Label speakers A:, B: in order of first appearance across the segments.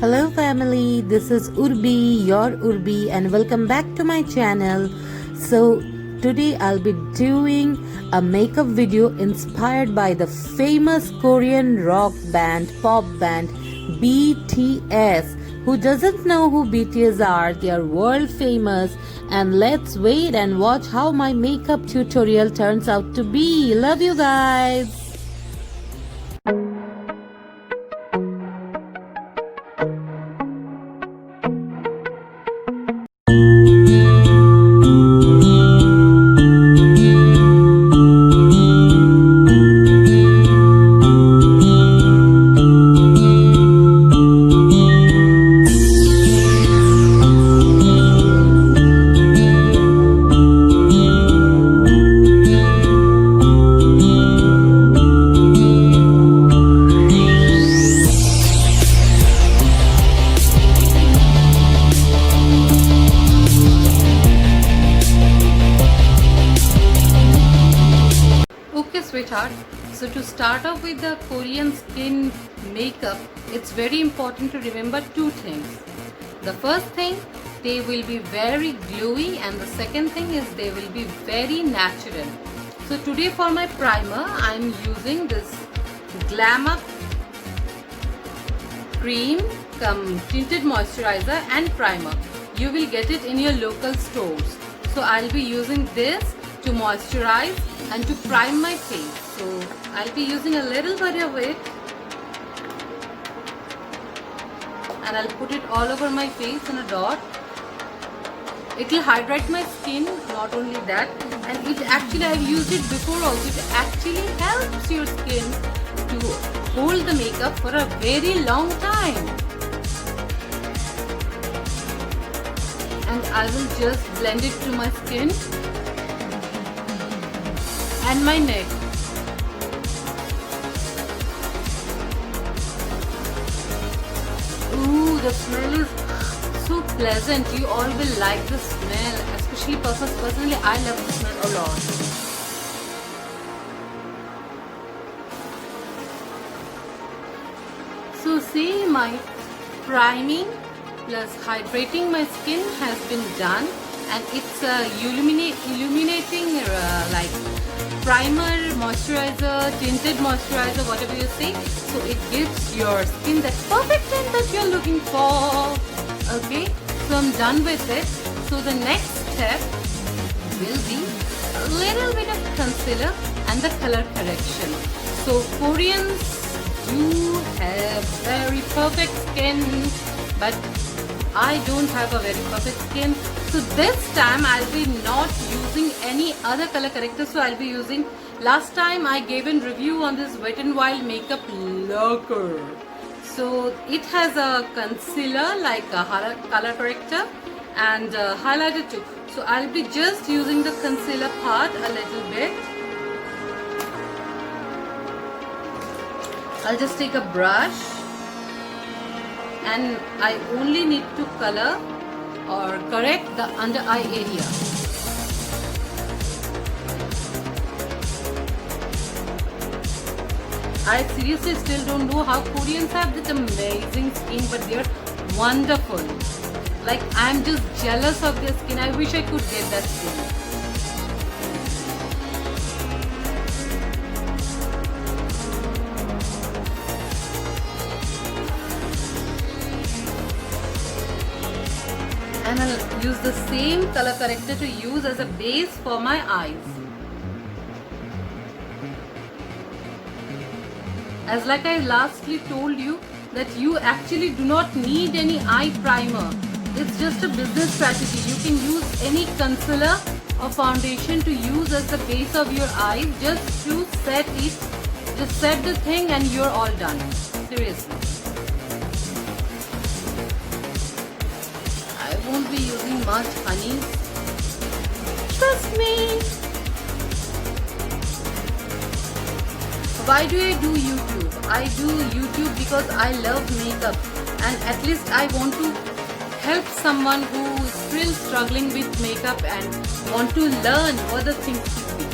A: Hello family, this is Urbi, your Urbi, and welcome back to my channel. So today I'll be doing a makeup video inspired by the famous Korean rock band, pop band BTS. Who doesn't know who BTS are? They are world famous, and let's wait and watch how my makeup tutorial turns out to be. Love you guys.
B: Okay, sweetheart. So to start off with the Korean skin makeup, it's very important to remember two things. The first thing, they will be very glowy, and the second thing is they will be very natural. So today for my primer, I'm using this Glam Up cream come tinted moisturizer and primer. You will get it in your local stores. So I'll be using this to moisturize and to prime my face. So I'll be using a little bit of it, and I'll put it all over my face in a dot. It will hydrate my skin, not only that, and it actually, I've used it before also, it actually helps your skin to hold the makeup for a very long time. And I will just blend it to my skin and my neck. Ooh, the smell is so pleasant. You all will like the smell, especially personally I love the smell a lot. So see, my priming plus hydrating my skin has been done, and it's illuminating like primer, moisturizer, tinted moisturizer, whatever you say. So it gives your skin that perfect tint that you're looking for. Okay, so I'm done with it. So the next step will be a little bit of concealer and the color correction. So Koreans do have very perfect skin, but I don't have a very perfect skin. So this time I'll be not using any other color corrector. So I'll be using, last time I gave a review on this Wet n Wild Makeup Lacquer. So it has a concealer like a color corrector and a highlighter too. So I'll be just using the concealer part a little bit. I'll just take a brush, and I only need to color or correct the under eye area. I seriously still don't know how Koreans have this amazing skin, but they're wonderful. Like, I'm just jealous of their skin. I wish I could get that skin. And I'll use the same color corrector to use as a base for my eyes. As like I lastly told you, that you actually do not need any eye primer. It's just a business strategy. You can use any concealer or foundation to use as the base of your eyes, just to set it. Just set the thing and you're all done. Seriously. I won't be using much honey. Trust me. Why do I do YouTube? I do YouTube because I love makeup, and at least I want to help someone who is still struggling with makeup and want to learn what the things could be.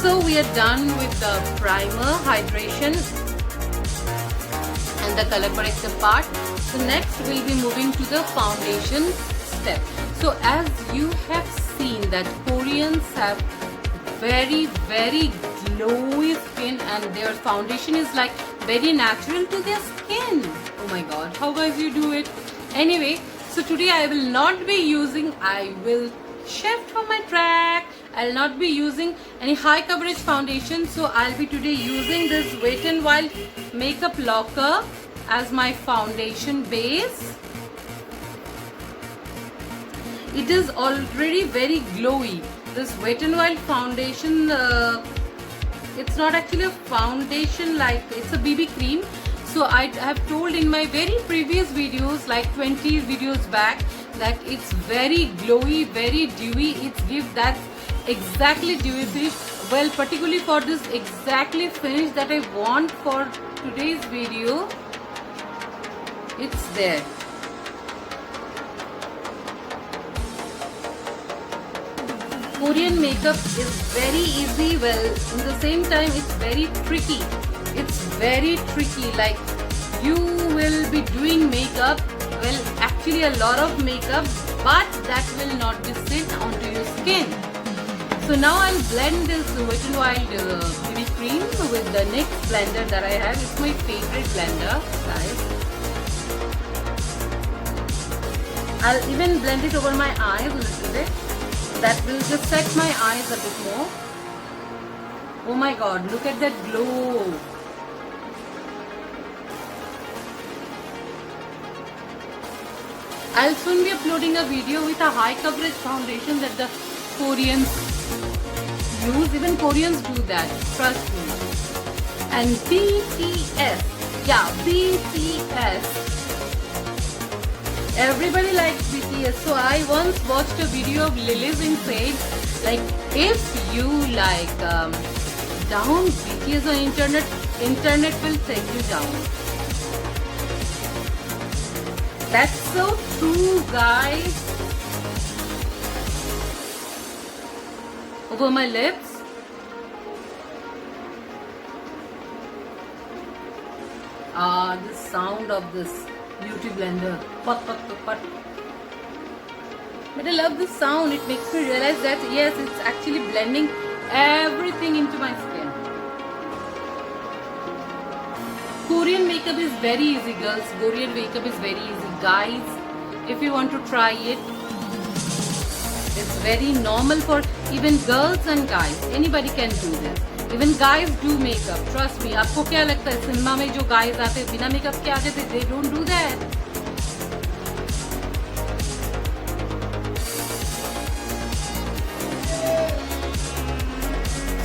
B: So we are done with the primer, hydration, and the color corrector part. So next we'll be moving to the foundation step. So as you have seen that Koreans have very glowy skin, and their foundation is like very natural to their skin. Oh my god, how guys you do it? Anyway, so today I will not be using, I will shift from my track. I'll not be using any high coverage foundation, so I'll be today using this Wet n Wild Makeup Locker as my foundation base. It is already very glowy. This Wet n Wild foundation, it's not actually a foundation, like it's a BB cream. So I have told in my very previous videos, like 20 videos back, that it's very glowy, very dewy. It gives that exactly dewy finish. Well, particularly for this exactly finish that I want for today's video, it's there. Korean makeup is very easy, well, in the same time it's very tricky. It's very tricky, like you will be doing makeup, well actually a lot of makeup, but that will not be sit onto your skin. So now I'll blend this Wet n Wild BB cream with the NYX blender that I have. It's my favorite blender, guys. I'll even blend it over my eyes a little bit. That will just set my eyes a bit more. Oh my god, look at that glow. I'll soon be uploading a video with a high coverage foundation that the Koreans use. Even Koreans do that, trust me. And BTS, yeah, BTS. Everybody likes BTS. So I once watched a video of Lily Singh said, like, if you like down BTS on internet will take you down. That's so true, guys. Over my lips. The sound of this beauty blender. But I love this sound. It makes me realize that yes, it's actually blending everything into my skin. Korean makeup is very easy, girls. Korean makeup is very easy, guys. If you want to try it, it's very normal for even girls and guys. Anybody can do this. Even guys do makeup. Trust me. आपको क्या लगता है cinema में जो guys आते हैं बिना makeup के आते थे? They don't do that.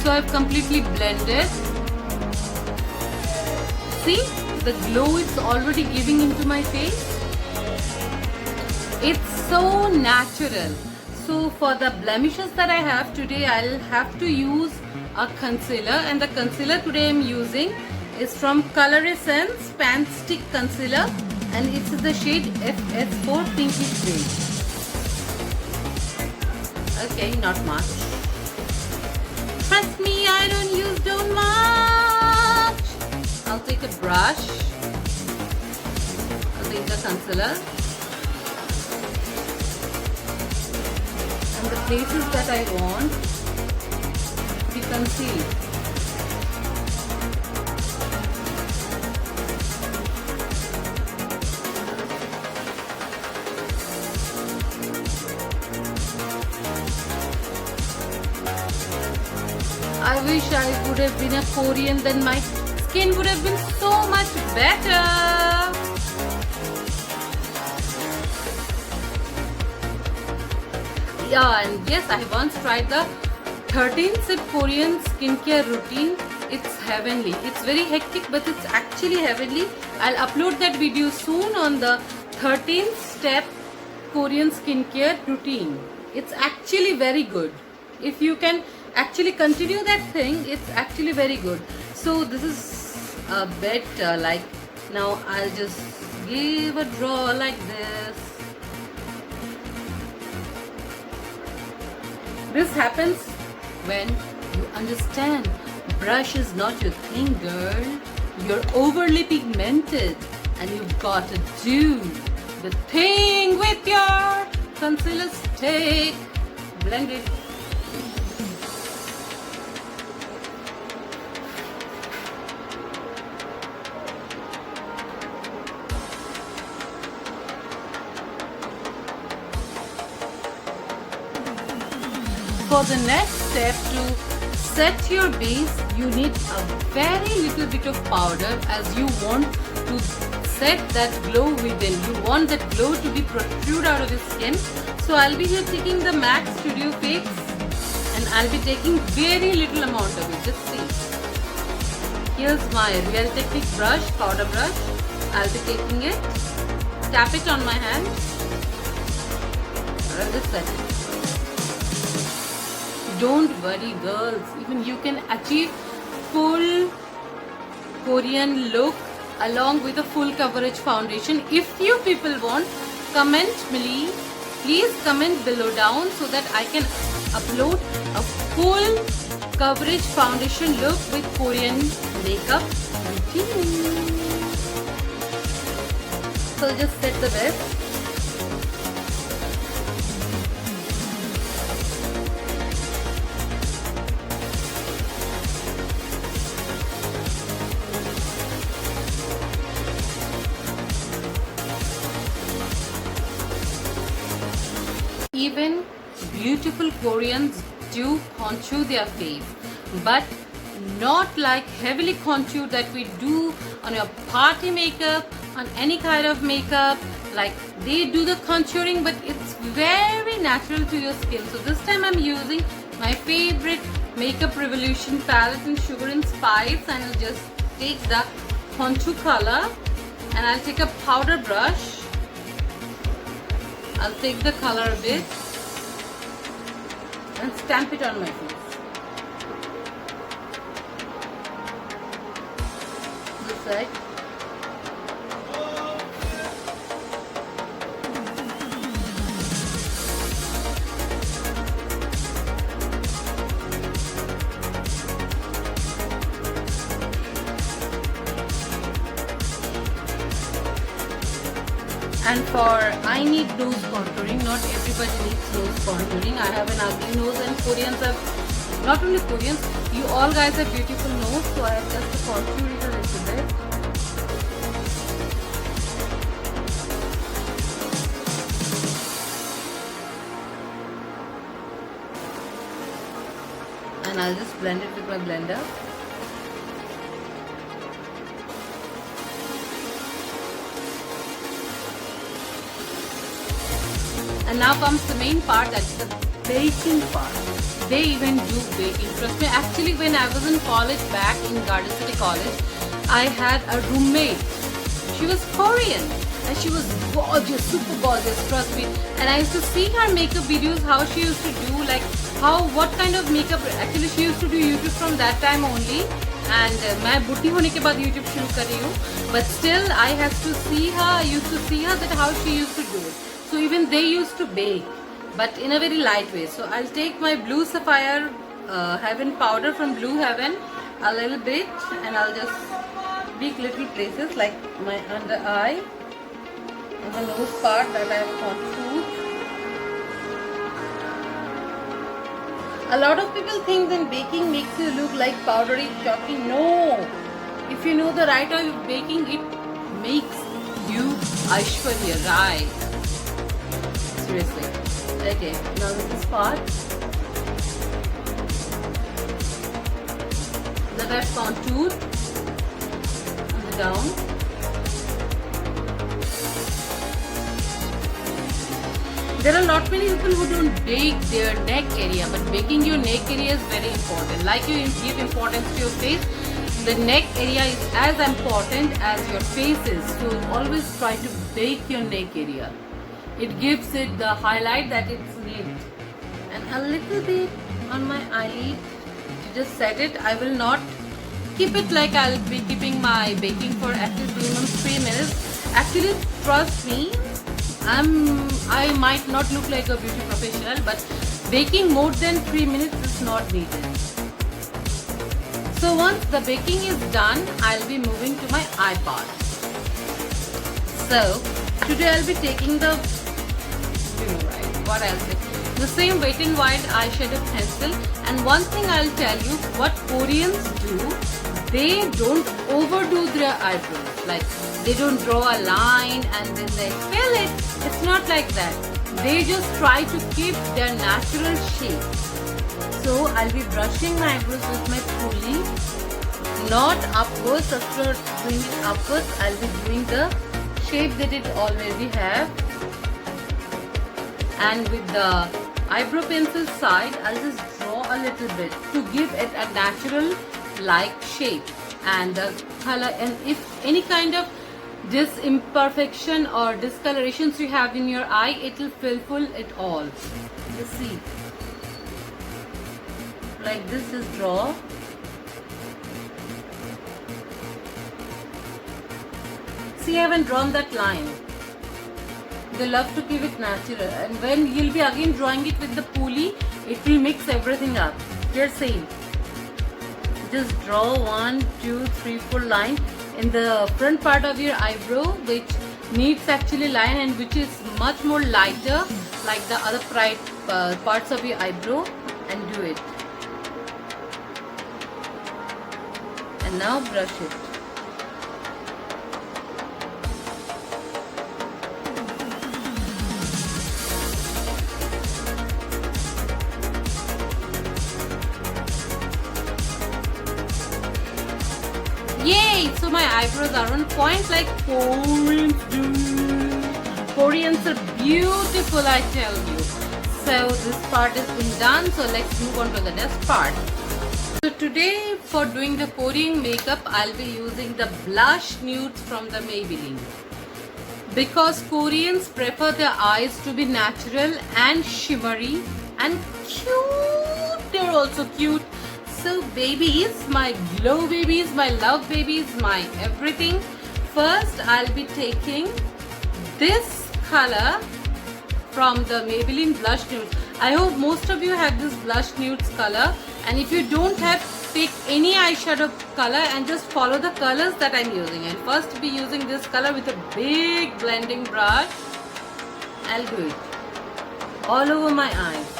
B: So I've completely blended. See the glow it's already giving into my face. It's so natural. So for the blemishes that I have today, I'll have to use a concealer, and the concealer today I'm using is from Color Essence Pan Stick Concealer, and it's the shade FS4 Pinkish Beige. Okay, not much. Trust me, I don't use too much. I'll take a brush. I'll take the concealer. And the places that I want to be concealed. I wish I would have been a Korean, then my skin would have been so much better. Yeah, and yes, I once tried the 13-step Korean skincare routine. It's heavenly. It's very hectic, but it's actually heavenly. I'll upload that video soon on the 13-step Korean skincare routine. It's actually very good. If you can actually continue that thing, it's actually very good. So this is a bit like, now I'll just give a draw like this. This happens when you understand brush is not your thing, girl. You're overly pigmented. and you've got to do the thing with your concealer stick. Blend it. For the next step, to set your base, you need a very little bit of powder, as you want to set that glow within. You want that glow to be protrude out of the skin. So I'll be here taking the MAC Studio Fix, and I'll be taking very little amount of it. Just see. Here's my Real Technique brush, powder brush. I'll be taking it, tap it on my hand, and I'll just set it. Don't worry, girls, even you can achieve full Korean look along with a full coverage foundation. If you people want, comment me. Please comment below down so that I can upload a full coverage foundation look with Korean makeup routine. So just set the best. Even beautiful Koreans do contour their face, but not like heavily contour that we do on your party makeup, on any kind of makeup. Like they do the contouring, but it's very natural to your skin. So this time I'm using my favorite Makeup Revolution palette in Sugar and Spice, and I'll just take the contour color, and I'll take a powder brush. I'll take the color a bit and stamp it on my face. This side. And for I need nose contouring, not everybody needs nose contouring. I have an ugly nose, and Koreans have, not only Koreans, you all guys have beautiful nose, so I have just to contour it a little bit. And I'll just blend it with my blender. And now comes the main part, that's the baking part. They even do baking. Trust me, actually when I was in college back in Garden City College, I had a roommate. She was Korean and she was gorgeous, super gorgeous, trust me. And I used to see her makeup videos, how she used to do, like what kind of makeup. Actually she used to do YouTube from that time only. And मैं बुढ़ी होने के बाद YouTube शुरू कर रही हूँ. But still I have to see her, I used to see her that how she used to do it. So even they used to bake, but in a very light way. So I'll take my Blue Sapphire Heaven powder from Blue Heaven, a little bit, and I'll just bake little places like my under eye and the nose part that I have contoured. A lot of people think that baking makes you look like powdery, chalky. No! If you know the right way of baking, it makes you Aishwarya Rai. Seriously. Okay, now this part that I've contoured down. There are not many people who don't bake their neck area, but baking your neck area is very important. Like you give importance to your face, the neck area is as important as your face is. So always try to bake your neck area. It gives it the highlight that it's needed. And a little bit on my eyelid to just set it. I will not keep it like I'll be keeping my baking for at least minimum 3 minutes. Actually, trust me, I might not look like a beauty professional, but baking more than 3 minutes is not needed. So once the baking is done, I'll be moving to my eye part. So today I'll be taking the, what I'll say, the same Wet n Wild eyeshadow pencil. And one thing I'll tell you, what Koreans do, they don't overdo their eyebrows. Like, they don't draw a line and then they fill it. It's not like that. They just try to keep their natural shape. So I'll be brushing my eyebrows with my pulley, not upwards. After doing it upwards, I'll be doing the shape that it already have. And with the eyebrow pencil side, I'll just draw a little bit to give it a natural like shape and the color. And if any kind of imperfection or discolorations you have in your eye, it will fulfill it all. You see, like this is draw. See, I haven't drawn that line. They love to keep it natural, and when you'll be again drawing it with the pulley, it will mix everything up. Just same. Just draw 1, 2, 3, 4 line in the front part of your eyebrow, which needs actually line and which is much more lighter, like the other parts of your eyebrow, and do it. And now brush it. Yay! So my eyebrows are on point like Koreans do. Koreans are beautiful, I tell you. So this part has been done. So let's move on to the next part. So today for doing the Korean makeup, I'll be using the blush nudes from the Maybelline. Because Koreans prefer their eyes to be natural and shimmery and cute. They're also cute. So babies, my glow babies, my love babies, my everything. First I'll be taking this color from the Maybelline Blush Nudes. I hope most of you have this Blush Nudes color, and if you don't have, pick any eyeshadow color and just follow the colors that I'm using. And first be using this color with a big blending brush. I'll do it all over my eyes.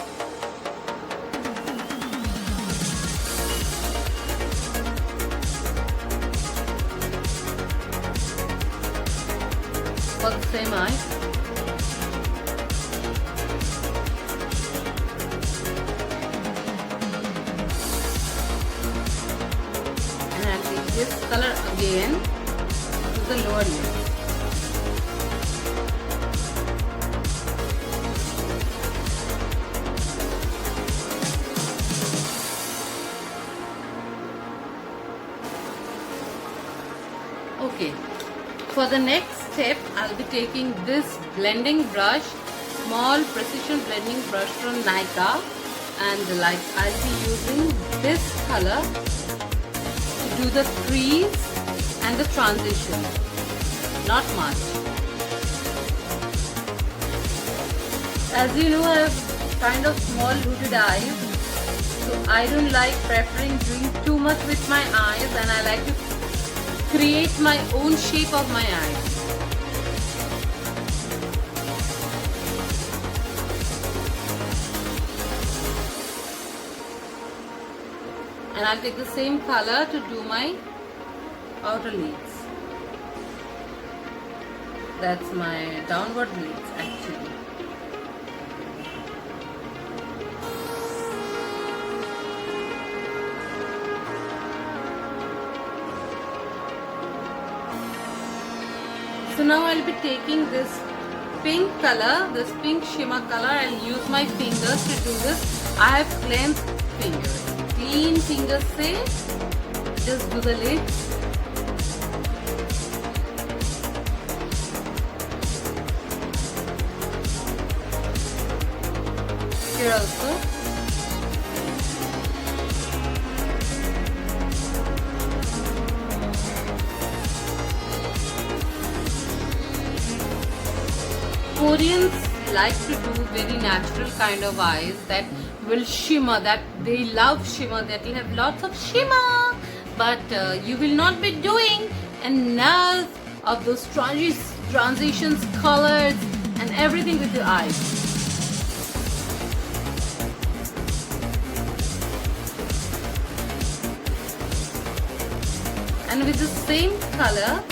B: For the same eye. And I'll take this color again to the lower lid. Okay. For the next step, I'll be taking this blending brush, small precision blending brush from Nykaa, and like I'll be using this color to do the crease and the transition. Not much. As you know, I have kind of small hooded eyes, so I don't like preferring doing too much with my eyes, and I like to create my own shape of my eyes. And I'll take the same color to do my outer lids. That's my downward lids actually. So now I'll be taking this pink color, this pink shimmer color. I'll use my fingers to do this. I have cleansed fingers. Clean fingers say, just do the lids. Here also. Koreans like to do very natural kind of eyes that will shimmer, that they love shimmer, that will have lots of shimmer, but you will not be doing enough of those transitions, colors, and everything with your eyes. And with the same color,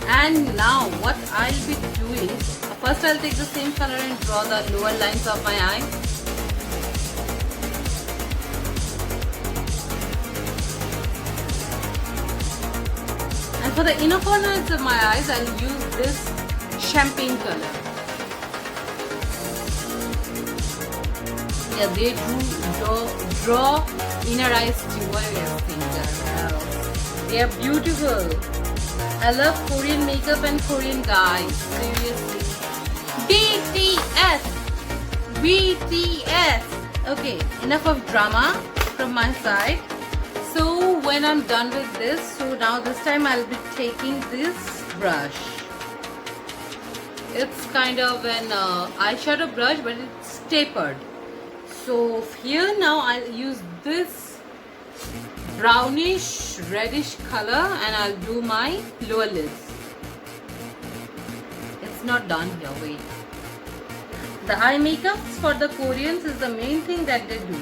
B: and now what I'll be doing, first I'll take the same color and draw the lower lines of my eye. And for the inner corners of my eyes, I'll use this champagne color. Yeah, they do draw inner eyes too, I think. They are beautiful. I love Korean makeup and Korean guys. Seriously. BTS! BTS! Okay, enough of drama from my side. So when I'm done with this, so now this time I'll be taking this brush. It's kind of an eyeshadow brush, but it's tapered. So here now I'll use this brownish reddish color and I'll do my lower lids. It's not done here, wait. The eye makeups for the Koreans is the main thing that they do.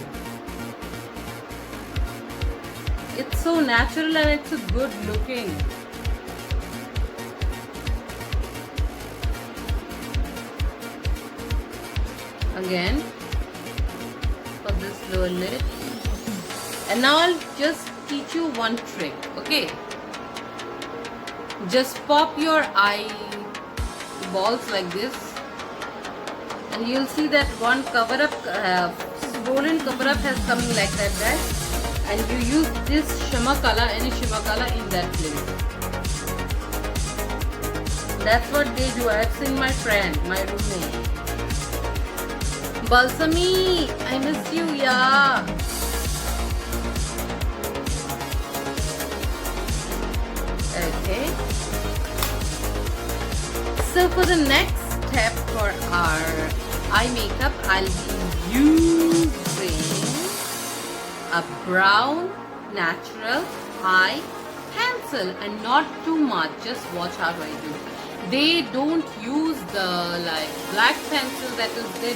B: It's so natural and it's so good looking. Again for this lower lid. And now I'll just teach you one trick, okay? Just pop your eye balls like this and you'll see that one cover up, swollen cover up has coming like that, guys. And you use this shimmer color, any shimmer color in that place. That's what they do. I've seen my friend, my roommate. Balsami, I miss you, yeah. Okay. So for the next step for our eye makeup, I'll be using a brown natural eye pencil and not too much. Just watch how I do. They don't use the black pencil that is they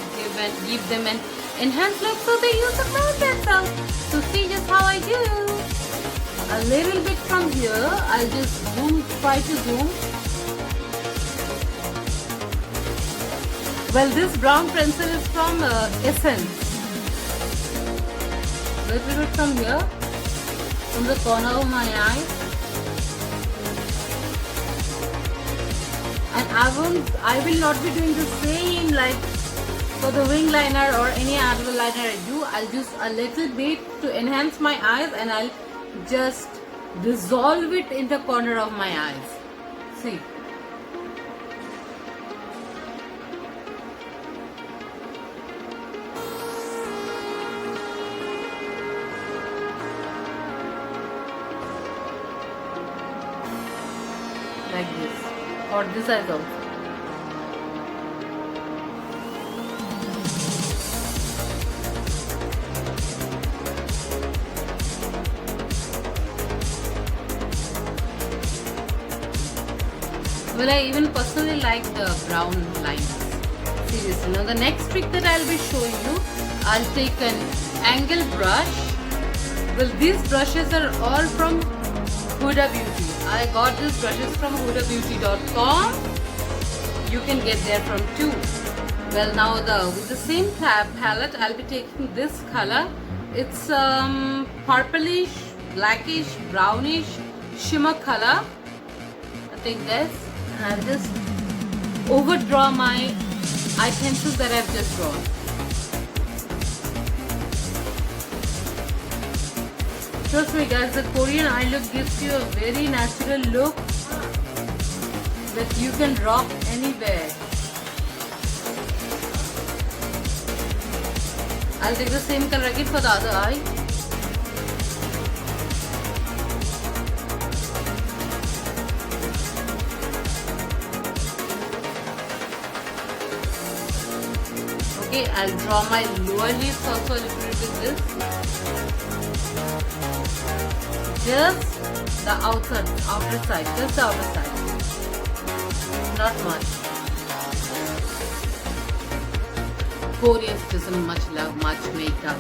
B: give them an enhanced look, so they use a brown pencil. So see just how I do. A little bit from here, I'll just try to zoom. Well, this brown pencil is from Essence. Little bit from here, from the corner of my eye. And I will not be doing the same like for the wing liner or any other liner I do. I'll use a little bit to enhance my eyes and I'll just dissolve it in the corner of my eyes. See. Like this. Or this side also. Well, I even personally like the brown lines. Seriously. Now the next trick that I'll be showing you, I'll take an angle brush. Well, these brushes are all from Huda Beauty. I got these brushes from hudabeauty.com. You can get there from too. Well, now with the same palette, I'll be taking this color. It's purplish, blackish, brownish shimmer color. I take this and I'll just overdraw my eye pencils that I've just drawn. Trust me guys, the Korean eye look gives you a very natural look that you can rock anywhere. I'll take the same color again for the other eye. Okay, I'll draw my lower lips also a little bit with this. Just the outer side, just the outer side. Not much. Koreans doesn't much love much makeup.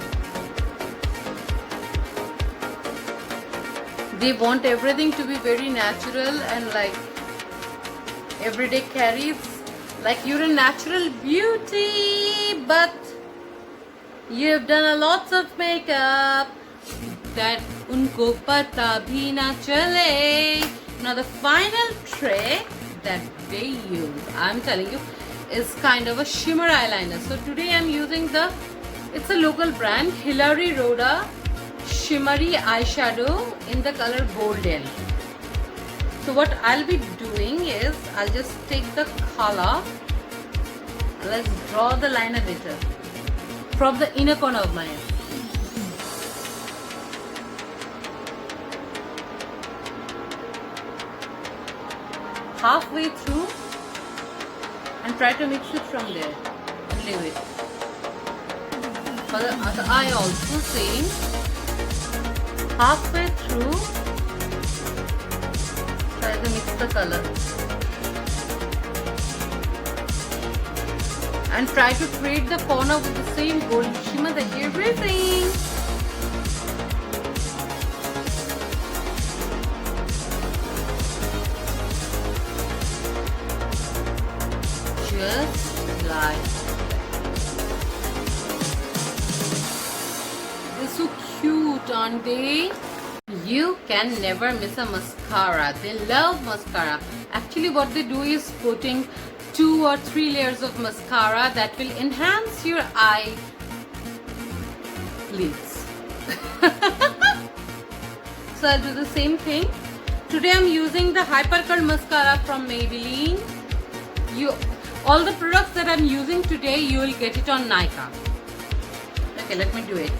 B: They want everything to be very natural and like everyday carries. Like you're a natural beauty, but you've done a lots of makeup that unko pata bhi na chale. Now the final trick that they use, I'm telling you, is kind of a shimmer eyeliner. So today I'm using it's a local brand, Hilary Rhoda shimmery eyeshadow in the color Golden. So what I'll be doing is I'll just take the color. Let's draw the line a little from the inner corner of my eye. Halfway through and try to mix it from there and leave it. For the other eye also same. Halfway through, try to mix the color and try to create the corner with the same gold shimmer that you're using. Just like they're so cute, aren't they? You can never miss a mascara. They love mascara. Actually what they do is putting 2 or 3 layers of mascara that will enhance your eye lids. So I'll do the same thing. Today I'm using the Hyper Curl mascara from Maybelline. All the products that I'm using today, you will get it on Nykaa. Okay, let me do it.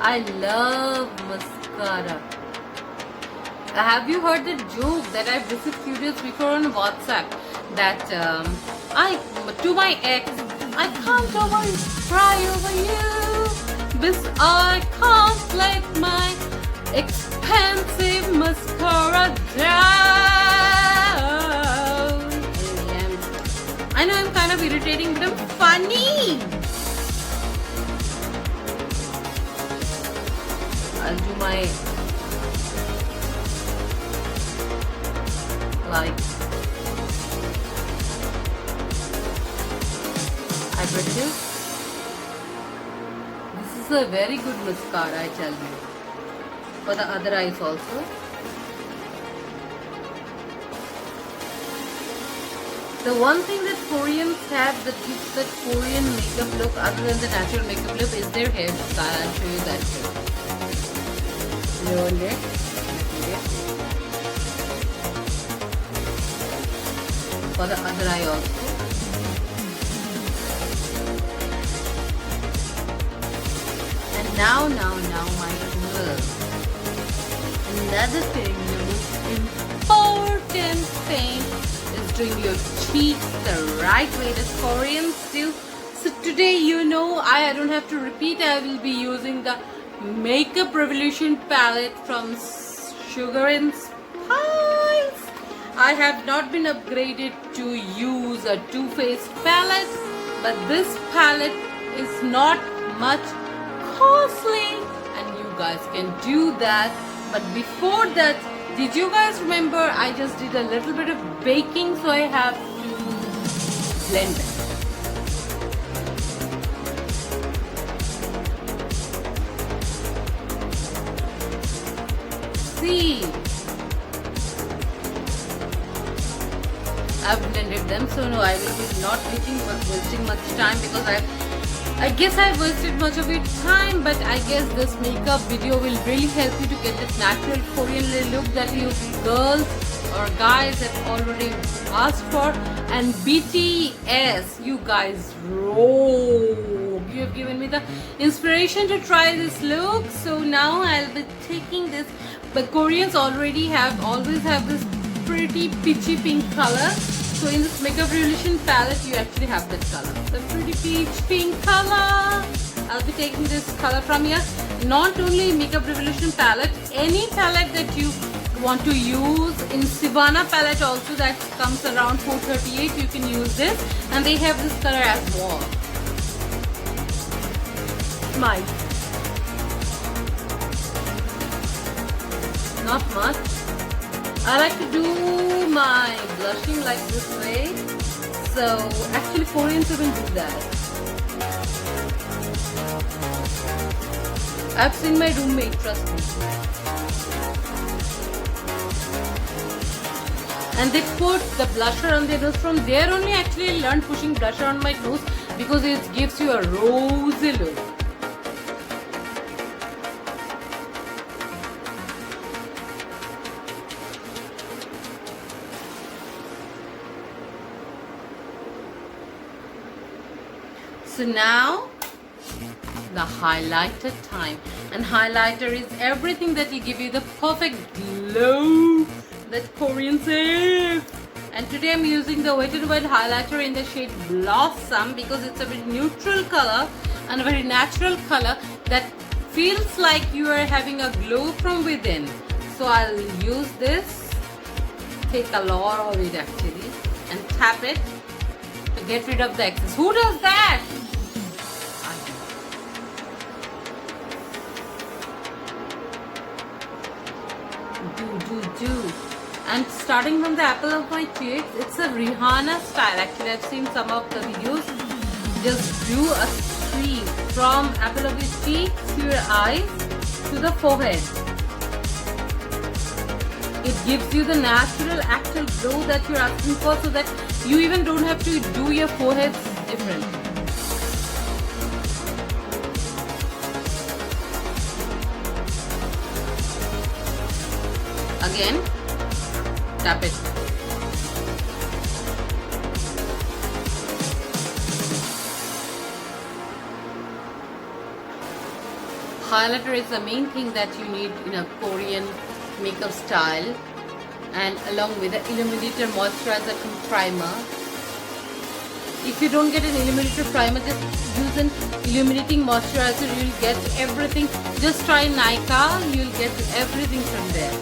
B: I love mascara. Have you heard the joke that I've received few days before on WhatsApp that to my ex, I can't cry over you because I can't let my expensive mascara down. I know I'm kind of irritating, but I'm funny. I'll do my eyebrows. This is a very good mascara, I tell you. For the other eyes also. The one thing that Koreans have that gives that Korean makeup look other than the natural makeup look is their hairstyle. I'll show you that too. Lower lip. For the other eye also. And now my girl. Another thing, the most important thing is doing your cheeks the right way that Koreans do. So today, I don't have to repeat, I will be using the Makeup Revolution palette from Sugar and Spice. I have not been upgraded to use a Too Faced palette, but this palette is not much costly and you guys can do that. But before that, did you guys remember I just did a little bit of baking, so I have to blend it. See, I've blended them, so no, I will be not wasting much time because I guess I wasted much of your time, but I guess this makeup video will really help you to get that natural Korean look that you girls or guys have already asked for. And BTS, you guys roll. You have given me the inspiration to try this look, so now I'll be taking this. But Koreans always have this pretty peachy pink color. So in this Makeup Revolution palette, you actually have that color. The pretty peach pink color. I'll be taking this color from here. not only Makeup Revolution palette, any palette that you want to use. In Sivana palette also, that comes around 438, you can use this, and they have this color as well. Smile. Not much. I like to do my blushing like this way. So actually Koreans even do that. I've seen my roommate, trust me. And they put the blusher on their nose. From there only actually I learned pushing blusher on my nose, because it gives you a rosy look. So now the highlighter time, and highlighter is everything that will give you the perfect glow that Koreans say. And today I'm using the Wet n Wild highlighter in the shade Blossom, because it's a very neutral color and a very natural color that feels like you are having a glow from within. So I'll use this, take a lot of it actually, and tap it to get rid of the excess. Who does that? Do. And starting from the apple of my cheeks, it's a Rihanna style. Actually, I've seen some of the videos. Just do a stream from apple of your cheek to your eyes to the forehead. It gives you the natural actual glow that you're asking for, so that you even don't have to do your forehead differently. Again, tap it. Highlighter is the main thing that you need in a Korean makeup style, and along with the illuminator moisturizer primer. If you don't get an illuminator primer, just use an illuminating moisturizer. You'll get everything. Just try Nykaa, you'll get everything from there.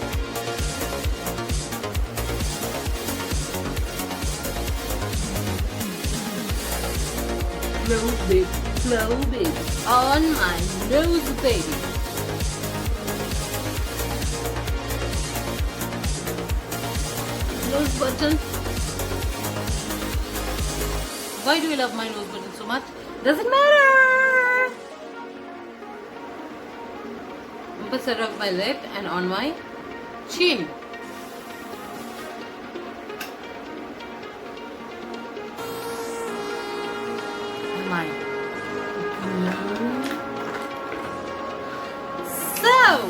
B: Flow baby, on my nose baby. Nose button. Why do you love my nose button so much? Doesn't matter. Opposite of my lip and on my chin. So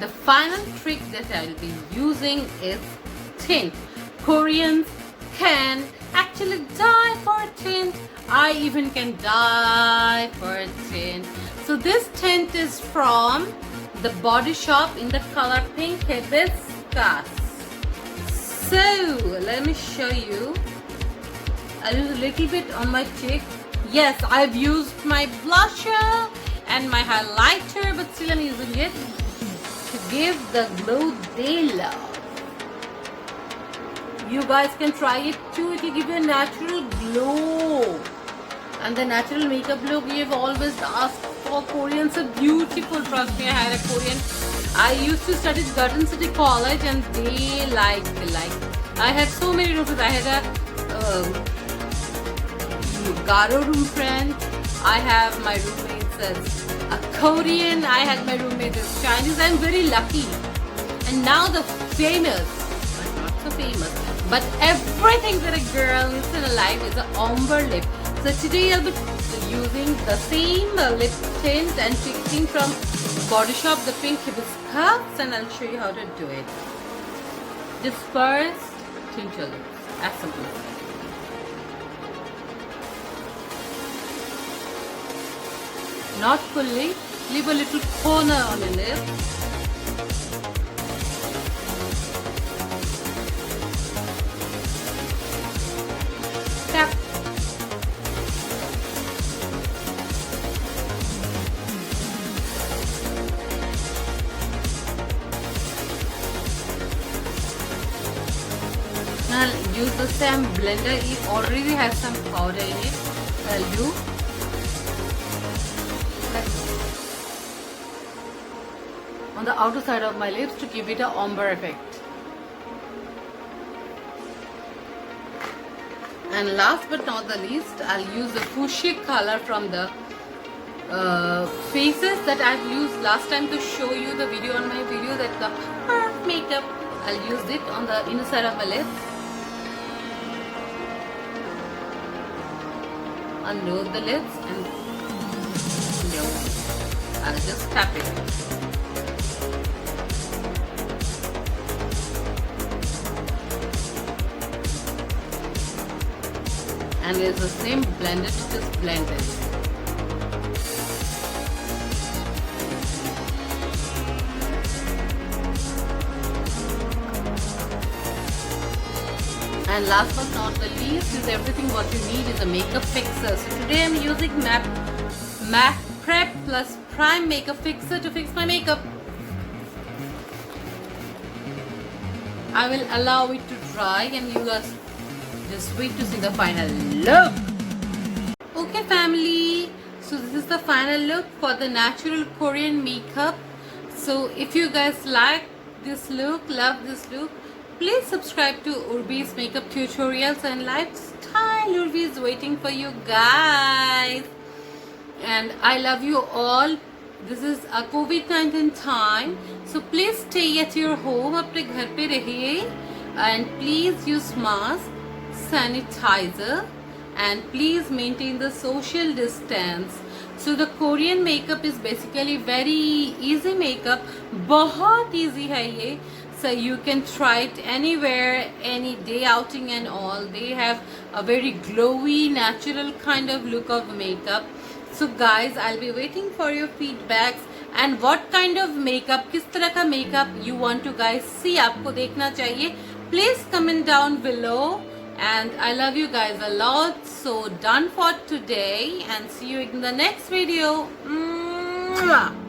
B: the final trick that I'll be using is tint. Koreans can actually die for tint. I even can die for tint. So this tint is from the Body Shop in the color Pink Hibiscus. So let me show you. I'll use a little bit on my cheek. Yes, I've used my blusher and my highlighter, but still I'm using it to give the glow they love. You guys can try it too. It will give you a natural glow. And the natural makeup look we've always asked for. Koreans are beautiful. Trust me, I had a Korean. I used to study at Garden City College, and they like. I had so many roommates. I had a Garo room friend. I have my roommates as a Korean. I had my roommates as Chinese. I'm very lucky. And now the famous, but not so famous, but everything that a girl needs in a life is an ombre lip. So today I'll be using the same lip tint and cheek tint from Body Shop, the Pink Hibiscus, and I'll show you how to do it. Just first, tint your lips. As simple as that. Not fully, leave a little corner on the lip. Tap. I'll use the same blender. It already has some powder in it. I'll do like on the outer side of my lips to give it a ombre effect. And last but not the least, I'll use the fuchsia color from the faces that I've used last time to show you the video on my video, that the half makeup. I'll use it on the inner side of my lips. Under the lips and I'll just tap it. And it's the same blender to just blend it. And last but not the least is everything what you need is a makeup fixer. So today I'm using MAC Prep Plus Prime Makeup Fixer to fix my makeup. I will allow it to dry and you guys just wait to see the final look. Okay family, so this is the final look for the natural Korean makeup. So if you guys like this look, love this look, please subscribe to Urbi's makeup tutorials and lifestyle. Urbi is waiting for you guys. And I love you all. This is a COVID-19 time. So please stay at your home. अपने घर पे रहिए. And please use mask, sanitizer. And please maintain the social distance. So the Korean makeup is basically very easy makeup. बहुत easy है ये. So you can try it anywhere, any day outing and all. They have a very glowy, natural kind of look of makeup. So guys, I'll be waiting for your feedbacks and what kind of makeup, किस तरह का makeup you want to guys see, आपको देखना चाहिए. Please comment down below. And I love you guys a lot. So done for today and see you in the next video. Mwah!